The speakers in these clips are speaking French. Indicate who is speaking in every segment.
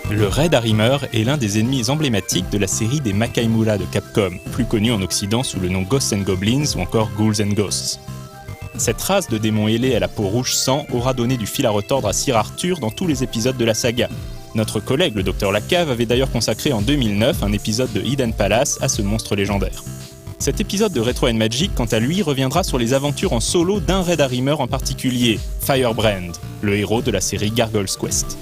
Speaker 1: Le Red Harrimer est l'un des ennemis emblématiques de la série des Makaimura de Capcom, plus connue en Occident sous le nom Ghosts and Goblins ou encore Ghouls and Ghosts. Cette race de démons ailés à la peau rouge sang aura donné du fil à retordre à Sir Arthur dans tous les épisodes de la saga. Notre collègue, le Dr Lacave, avait d'ailleurs consacré en 2009 un épisode de Hidden Palace à ce monstre légendaire. Cet épisode de Retro & Magic, quant à lui, reviendra sur les aventures en solo d'un Red Harrimer en particulier, Firebrand, le héros de la série Gargoyle's Quest.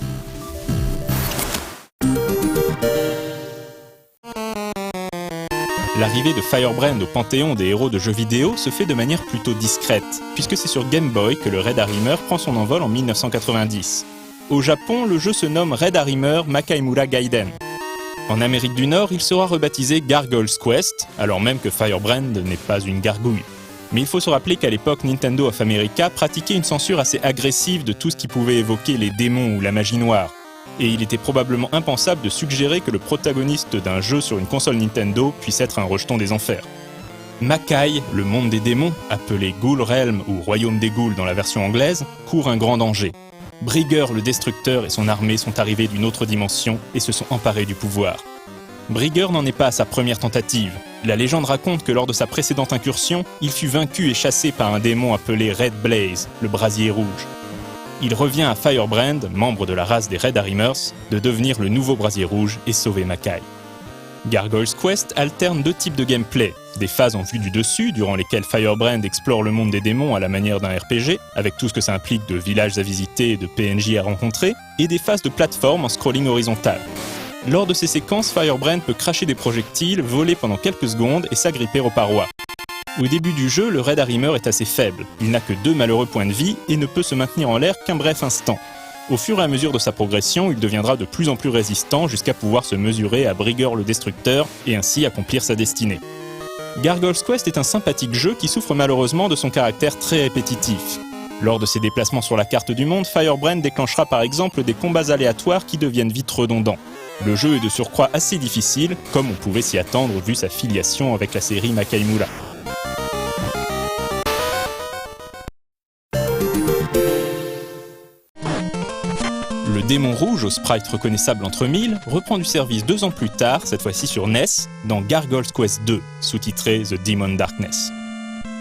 Speaker 1: L'arrivée de Firebrand au panthéon des héros de jeux vidéo se fait de manière plutôt discrète, puisque c'est sur Game Boy que le Red Harrimer prend son envol en 1990. Au Japon, le jeu se nomme Red Harrimer Makaimura Gaiden. En Amérique du Nord, il sera rebaptisé Gargoyle's Quest, alors même que Firebrand n'est pas une gargouille. Mais il faut se rappeler qu'à l'époque, Nintendo of America pratiquait une censure assez agressive de tout ce qui pouvait évoquer les démons ou la magie noire. Et il était probablement impensable de suggérer que le protagoniste d'un jeu sur une console Nintendo puisse être un rejeton des enfers. Makai, le monde des démons, appelé Ghoul Realm ou Royaume des Ghouls dans la version anglaise, court un grand danger. Brigger le Destructeur et son armée sont arrivés d'une autre dimension et se sont emparés du pouvoir. Brigger n'en est pas à sa première tentative. La légende raconte que lors de sa précédente incursion, il fut vaincu et chassé par un démon appelé Red Blaze, le brasier rouge. Il revient à Firebrand, membre de la race des Red Harrimers, de devenir le nouveau brasier rouge et sauver Makai. Gargoyle's Quest alterne deux types de gameplay, des phases en vue du dessus, durant lesquelles Firebrand explore le monde des démons à la manière d'un RPG, avec tout ce que ça implique de villages à visiter et de PNJ à rencontrer, et des phases de plateforme en scrolling horizontal. Lors de ces séquences, Firebrand peut cracher des projectiles, voler pendant quelques secondes et s'agripper aux parois. Au début du jeu, le Red Harrimer est assez faible, il n'a que 2 malheureux points de vie et ne peut se maintenir en l'air qu'un bref instant. Au fur et à mesure de sa progression, il deviendra de plus en plus résistant jusqu'à pouvoir se mesurer à Brigger le Destructeur et ainsi accomplir sa destinée. Gargoyle's Quest est un sympathique jeu qui souffre malheureusement de son caractère très répétitif. Lors de ses déplacements sur la carte du monde, Firebrand déclenchera par exemple des combats aléatoires qui deviennent vite redondants. Le jeu est de surcroît assez difficile, comme on pouvait s'y attendre vu sa filiation avec la série Makaimura. Le démon rouge, au sprite reconnaissable entre mille, reprend du service 2 ans plus tard, cette fois-ci sur NES, dans Gargoyle's Quest 2, sous-titré The Demon Darkness.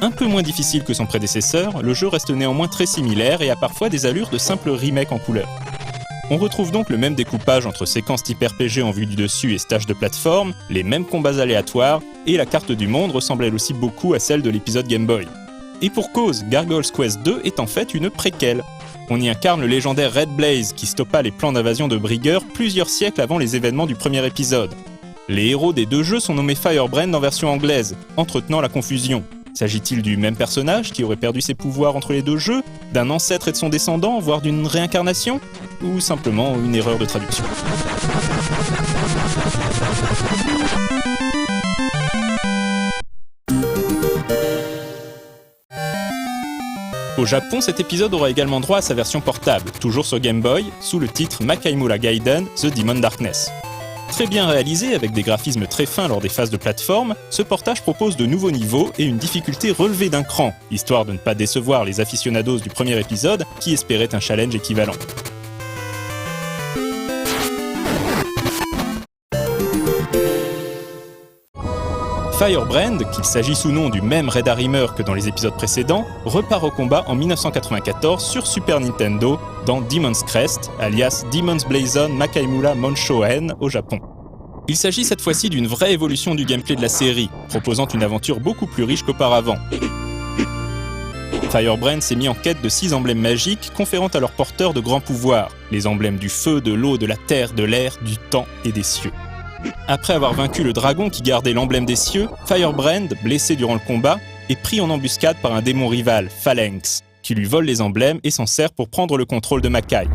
Speaker 1: Un peu moins difficile que son prédécesseur, le jeu reste néanmoins très similaire et a parfois des allures de simple remake en couleur. On retrouve donc le même découpage entre séquences type RPG en vue du dessus et stages de plateforme, les mêmes combats aléatoires, et la carte du monde ressemble elle aussi beaucoup à celle de l'épisode Game Boy. Et pour cause, Gargoyle's Quest 2 est en fait une préquelle. On y incarne le légendaire Red Blaze qui stoppa les plans d'invasion de Brigger plusieurs siècles avant les événements du premier épisode. Les héros des deux jeux sont nommés Firebrand en version anglaise, entretenant la confusion. S'agit-il du même personnage qui aurait perdu ses pouvoirs entre les deux jeux, d'un ancêtre et de son descendant, voire d'une réincarnation, ou simplement une erreur de traduction? Au Japon, cet épisode aura également droit à sa version portable, toujours sur Game Boy, sous le titre Makaimura Gaiden The Demon Darkness. Très bien réalisé, avec des graphismes très fins lors des phases de plateforme, ce portage propose de nouveaux niveaux et une difficulté relevée d'un cran, histoire de ne pas décevoir les aficionados du premier épisode qui espéraient un challenge équivalent. Firebrand, qu'il s'agisse ou non du même Red Harrimer que dans les épisodes précédents, repart au combat en 1994 sur Super Nintendo dans Demon's Crest, alias Demon's Blazon Makaimura Monshoen au Japon. Il s'agit cette fois-ci d'une vraie évolution du gameplay de la série, proposant une aventure beaucoup plus riche qu'auparavant. Firebrand s'est mis en quête de 6 emblèmes magiques conférant à leurs porteurs de grands pouvoirs, les emblèmes du feu, de l'eau, de la terre, de l'air, du temps et des cieux. Après avoir vaincu le dragon qui gardait l'emblème des cieux, Firebrand, blessé durant le combat, est pris en embuscade par un démon rival, Phalanx, qui lui vole les emblèmes et s'en sert pour prendre le contrôle de Makai.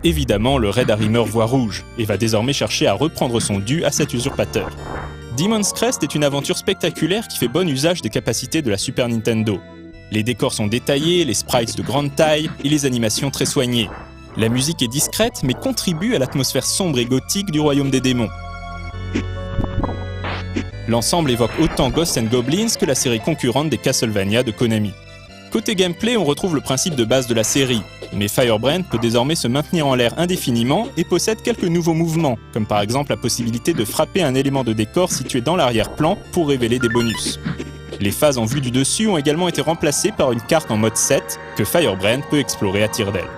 Speaker 1: Évidemment, le Red Harrimer voit rouge et va désormais chercher à reprendre son dû à cet usurpateur. Demon's Crest est une aventure spectaculaire qui fait bon usage des capacités de la Super Nintendo. Les décors sont détaillés, les sprites de grande taille et les animations très soignées. La musique est discrète mais contribue à l'atmosphère sombre et gothique du royaume des démons. L'ensemble évoque autant Ghosts and Goblins que la série concurrente des Castlevania de Konami. Côté gameplay, on retrouve le principe de base de la série. Mais Firebrand peut désormais se maintenir en l'air indéfiniment et possède quelques nouveaux mouvements, comme par exemple la possibilité de frapper un élément de décor situé dans l'arrière-plan pour révéler des bonus. Les phases en vue du dessus ont également été remplacées par une carte en mode 7 que Firebrand peut explorer à tire d'aile.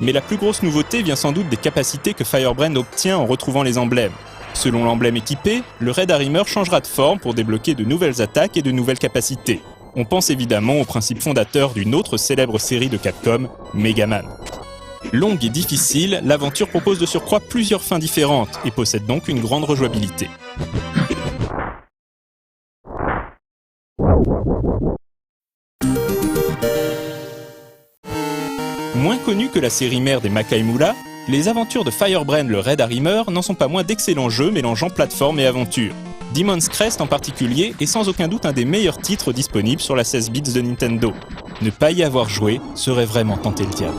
Speaker 1: Mais la plus grosse nouveauté vient sans doute des capacités que Firebrand obtient en retrouvant les emblèmes. Selon l'emblème équipé, le Red Harrimer changera de forme pour débloquer de nouvelles attaques et de nouvelles capacités. On pense évidemment au principe fondateur d'une autre célèbre série de Capcom, Mega Man. Longue et difficile, l'aventure propose de surcroît plusieurs fins différentes et possède donc une grande rejouabilité. Moins connu que la série mère des Makaimura, les aventures de Firebrand le Red Harrimer n'en sont pas moins d'excellents jeux mélangeant plateforme et aventure. Demon's Crest en particulier est sans aucun doute un des meilleurs titres disponibles sur la 16 bits de Nintendo. Ne pas y avoir joué serait vraiment tenter le diable.